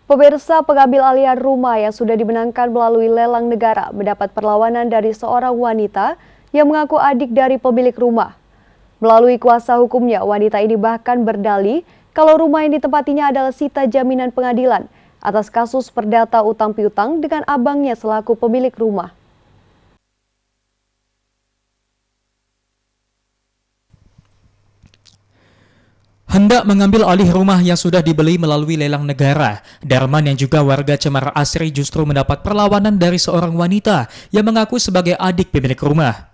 Pemirsa, pengambil alihan rumah yang sudah dimenangkan melalui lelang negara mendapat perlawanan dari seorang wanita yang mengaku adik dari pemilik rumah. Melalui kuasa hukumnya, wanita ini bahkan berdalih kalau rumah yang ditempatinya adalah sita jaminan pengadilan atas kasus perdata utang piutang dengan abangnya selaku pemilik rumah. Hendak mengambil alih rumah yang sudah dibeli melalui lelang negara, Darman yang juga warga Cemara Asri justru mendapat perlawanan dari seorang wanita yang mengaku sebagai adik pemilik rumah.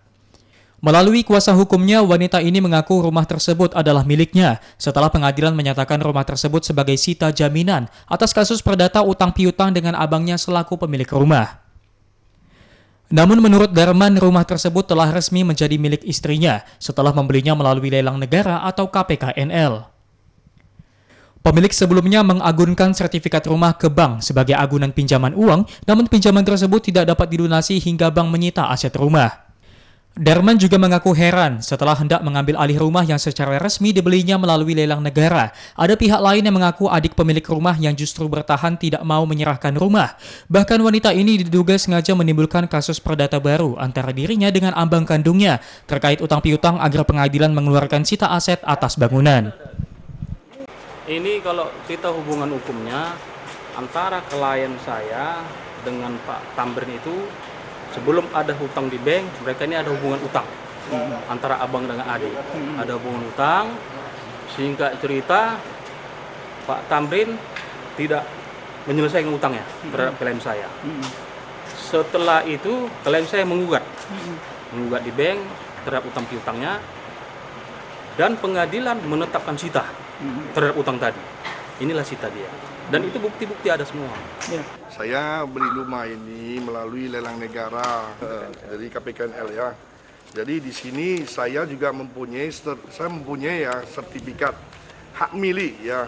Melalui kuasa hukumnya, wanita ini mengaku rumah tersebut adalah miliknya setelah pengadilan menyatakan rumah tersebut sebagai sita jaminan atas kasus perdata utang piutang dengan abangnya selaku pemilik rumah. Namun menurut Darman, rumah tersebut telah resmi menjadi milik istrinya setelah membelinya melalui lelang negara atau KPKNL. Pemilik sebelumnya mengagunkan sertifikat rumah ke bank sebagai agunan pinjaman uang, namun pinjaman tersebut tidak dapat dilunasi hingga bank menyita aset rumah. Darman juga mengaku heran setelah hendak mengambil alih rumah yang secara resmi dibelinya melalui lelang negara. Ada pihak lain yang mengaku adik pemilik rumah yang justru bertahan tidak mau menyerahkan rumah. Bahkan wanita ini diduga sengaja menimbulkan kasus perdata baru antara dirinya dengan ambang kandungnya terkait utang piutang agar pengadilan mengeluarkan sita aset atas bangunan. Ini kalau kita hubungan hukumnya antara klien saya dengan Pak Tamrin itu sebelum ada hutang di bank, mereka ini ada hubungan utang antara abang dengan adik. Ada hubungan utang, singkat cerita Pak Tamrin tidak menyelesaikan utangnya terhadap klien saya. Setelah itu klien saya menggugat di bank terhadap utang piutangnya, dan pengadilan menetapkan sita terhadap utang tadi. Inilah sita dia. Dan itu bukti-bukti ada semua. Ya. Saya beli rumah ini melalui lelang negara dari KPKNL ya. Jadi di sini saya juga mempunyai ya sertifikat hak milik ya.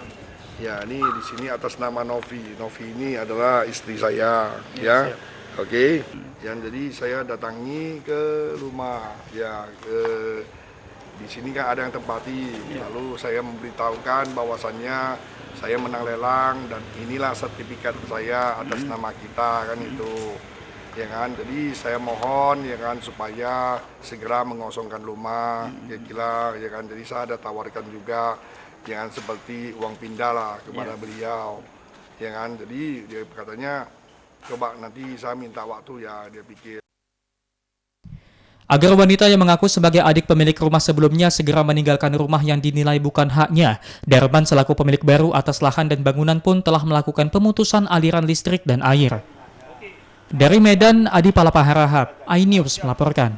Ya, ini di sini atas nama Novi. Novi ini adalah istri saya ya. Oke. Yang jadi saya datangi ke rumah ya, di sini kan ada yang tempati. Lalu saya memberitahukan bahwasannya saya menang lelang dan inilah sertifikat saya atas nama kita kan itu. Ya kan, jadi saya mohon ya kan supaya segera mengosongkan rumah kira-kira ya kan. Jadi saya ada tawarkan juga jangan seperti uang pindah lah kepada beliau. Ya kan, jadi dia katanya coba nanti saya minta waktu ya, dia pikir. Agar wanita yang mengaku sebagai adik pemilik rumah sebelumnya segera meninggalkan rumah yang dinilai bukan haknya, Darman selaku pemilik baru atas lahan dan bangunan pun telah melakukan pemutusan aliran listrik dan air. Dari Medan, Adi Palapaharahap, iNews melaporkan.